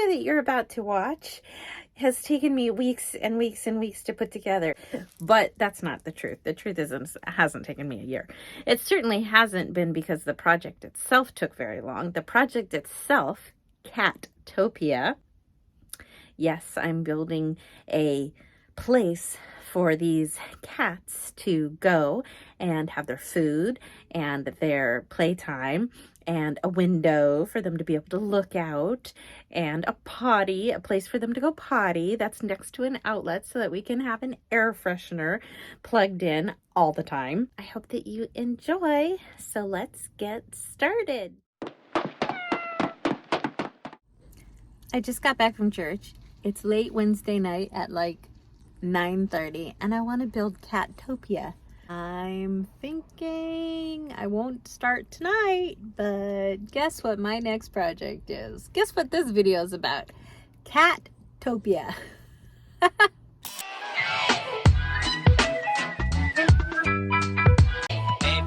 video that you're about to watch has taken me weeks and weeks and weeks to put together. But that's not the truth. The truth is it hasn't taken me a year. It certainly hasn't been because the project itself took very long. The project itself, Catopia. Yes, I'm building a place for these cats to go and have their food and their playtime, and a window for them to be able to look out, and a place for them to go potty that's next to an outlet so that we can have an air freshener plugged in all the time. I hope that you enjoy, so let's get started. I just got back from church. It's late Wednesday night at like 9:30, and I want to build Catopia. I'm thinking I won't start tonight, but guess what my next project is? Guess what this video is about? Catopia. A,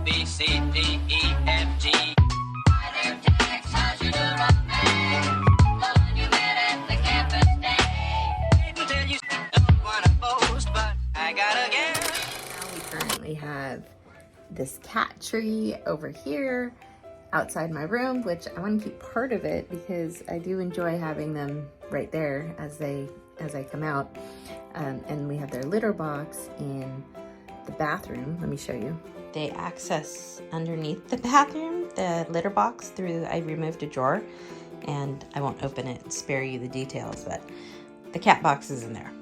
B, C, D, E, F, G. We have this cat tree over here outside my room, which I want to keep part of it because I do enjoy having them right there as I come out. And we have their litter box in the bathroom. Let me show you. They access underneath the bathroom, the litter box, through, I removed a drawer, and I won't open it and spare you the details, but the cat box is in there.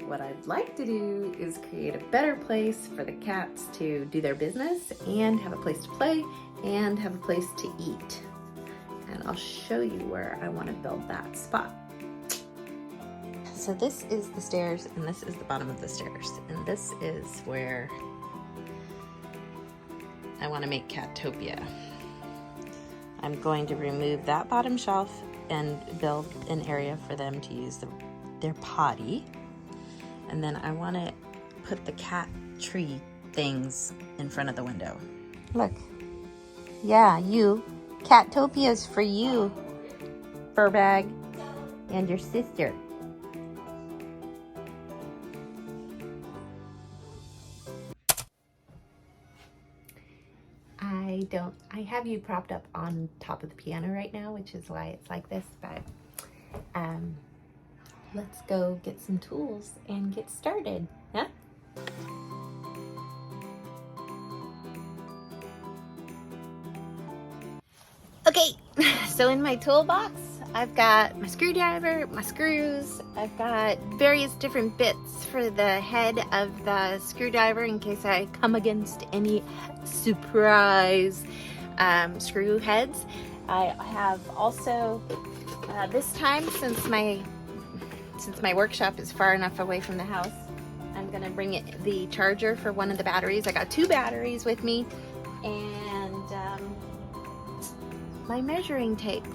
What I'd like to do is create a better place for the cats to do their business and have a place to play and have a place to eat. And I'll show you where I want to build that spot. So this is the stairs and this is the bottom of the stairs. And this is where I want to make Catopia. I'm going to remove that bottom shelf and build an area for them to use their potty. And then I want to put the cat tree things in front of the window. Look. Yeah, you. Catopia's for you, fur bag, and your sister. I have you propped up on top of the piano right now, which is why it's like this, but let's go get some tools and get started, huh? Okay, so in my toolbox, I've got my screwdriver, my screws, I've got various different bits for the head of the screwdriver in case I come against any surprise screw heads. I have also, this time, since my workshop is far enough away from the house, I'm gonna bring the charger for one of the batteries. I got 2 batteries with me, and my measuring tape.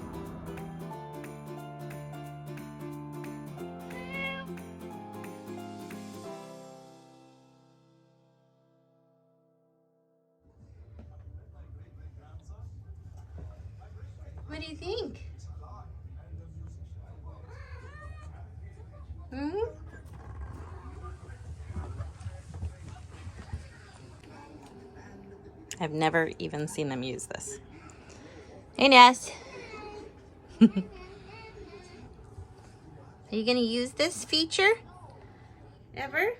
What do you think? I've never even seen them use this. Hey, Ness. Are you gonna use this feature? Ever?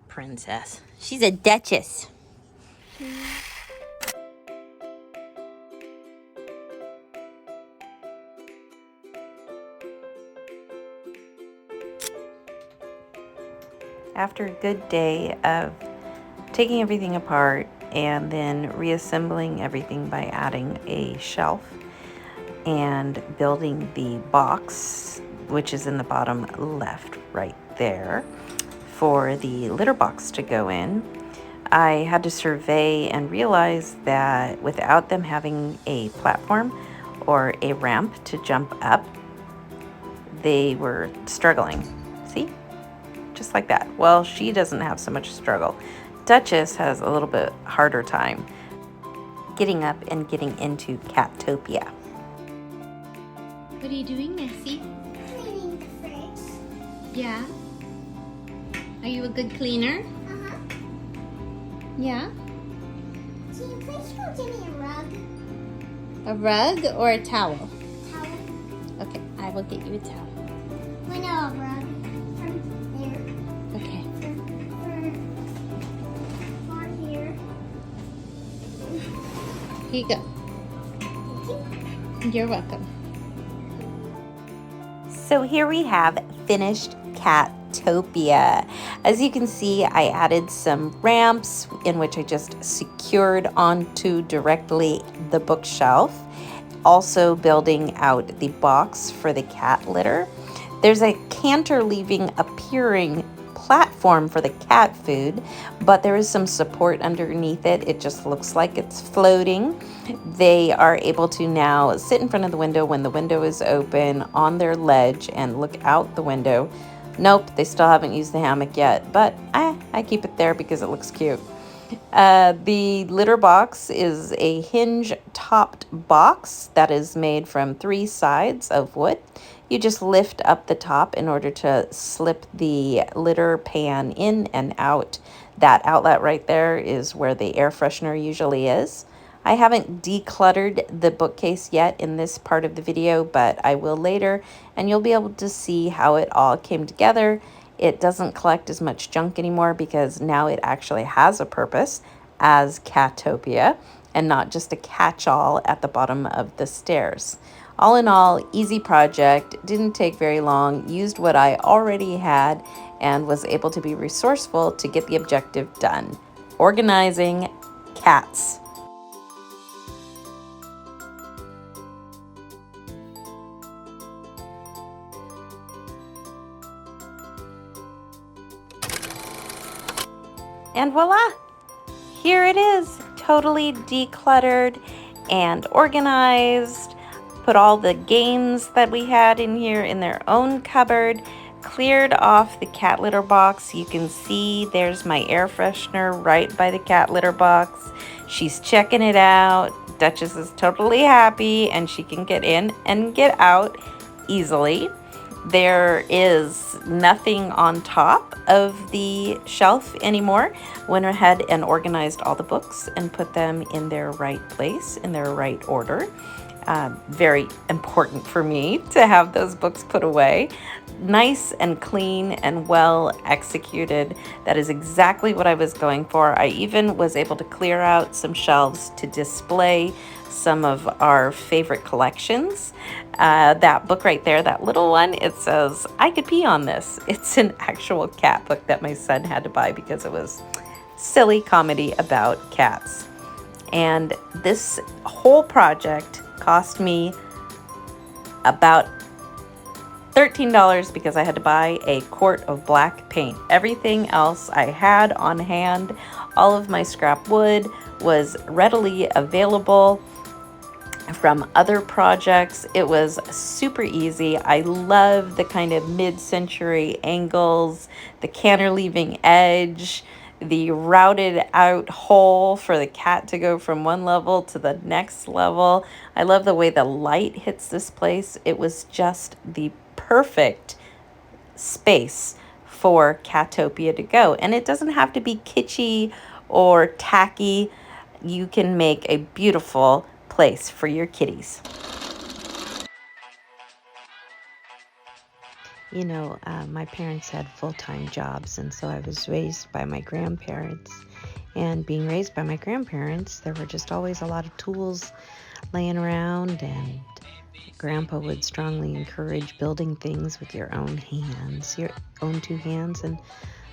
Princess. She's a duchess. After a good day of taking everything apart and then reassembling everything by adding a shelf and building the box, which is in the bottom left right there, for the litter box to go in, I had to survey and realize that without them having a platform or a ramp to jump up, they were struggling. See? just like that. Well, she doesn't have so much struggle. Duchess has a little bit harder time getting up and getting into Catopia. What are you doing, Nessie? Cleaning the fridge. Yeah? Are you a good cleaner? Uh-huh. Yeah? Can you please go give me a rug? A rug or a towel? Towel? Okay, I will get you a towel. Well, no, a rug. From there. Okay. For here. Here you go. Thank you. You're welcome. So here we have finished Catopia. As you can see, I added some ramps in which I just secured onto directly the bookshelf. Also building out the box for the cat litter. There's a cantilever appearing platform for the cat food, but there is some support underneath it. It just looks like it's floating. They are able to now sit in front of the window when the window is open on their ledge and look out the window. Nope, they still haven't used the hammock yet, but I keep it there because it looks cute. The litter box is a hinge-topped box that is made from 3 sides of wood. You just lift up the top in order to slip the litter pan in and out. That outlet right there is where the air freshener usually is. I haven't decluttered the bookcase yet in this part of the video, but I will later, and you'll be able to see how it all came together. It doesn't collect as much junk anymore because now it actually has a purpose as Catopia and not just a catch-all at the bottom of the stairs. All in all, easy project, didn't take very long, used what I already had, and was able to be resourceful to get the objective done. Organizing cats. And voila! Here it is, totally decluttered and organized. Put all the games that we had in here in their own cupboard, cleared off the cat litter box. You can see there's my air freshener right by the cat litter box. She's checking it out. Duchess is totally happy and she can get in and get out easily. There is nothing on top of the shelf anymore. Went ahead and organized all the books and put them in their right place, in their right order. Very important for me to have those books put away. Nice and clean and well executed. That is exactly what I was going for. I even was able to clear out some shelves to display some of our favorite collections. That book right there, that little one, it says, I could pee on this. It's an actual cat book that my son had to buy because it was silly comedy about cats. And this whole project cost me about $13 because I had to buy a quart of black paint. Everything else I had on hand, all of my scrap wood was readily available from other projects. It was super easy. I love the kind of mid-century angles, the cantilevering edge, the routed out hole for the cat to go from one level to the next level. I love the way the light hits this place. It was just the perfect space for Catopia to go. And it doesn't have to be kitschy or tacky. You can make a beautiful place for your kitties. You know, my parents had full-time jobs, and so I was raised by my grandparents. And being raised by my grandparents, there were just always a lot of tools laying around, and Grandpa would strongly encourage building things with your own hands, your own 2 hands. And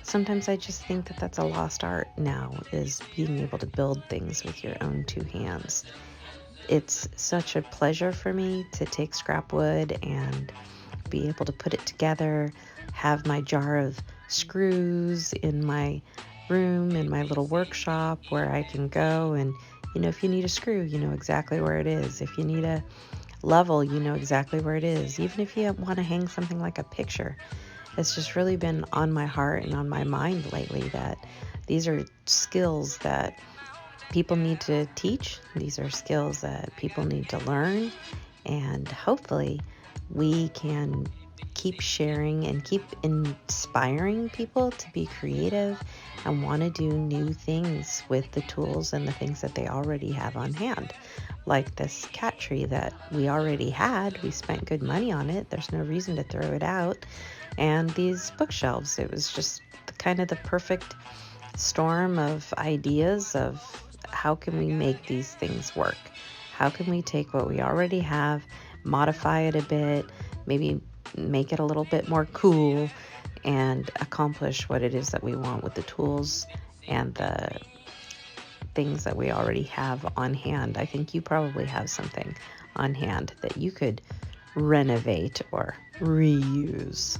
sometimes I just think that that's a lost art now, is being able to build things with your own 2 hands. It's such a pleasure for me to take scrap wood and be able to put it together, have my jar of screws in my room, in my little workshop where I can go and, you know, if you need a screw, you know exactly where it is. If you need a level, you know exactly where it is. Even if you want to hang something like a picture, it's just really been on my heart and on my mind lately that these are skills that people need to teach. These are skills that people need to learn. And hopefully we can keep sharing and keep inspiring people to be creative and want to do new things with the tools and the things that they already have on hand. Like this cat tree that we already had. We spent good money on it. There's no reason to throw it out. And these bookshelves, it was just kind of the perfect storm of ideas of how can we make these things work? How can we take what we already have, modify it a bit, maybe make it a little bit more cool, and accomplish what it is that we want with the tools and the things that we already have on hand. I think you probably have something on hand that you could renovate or reuse.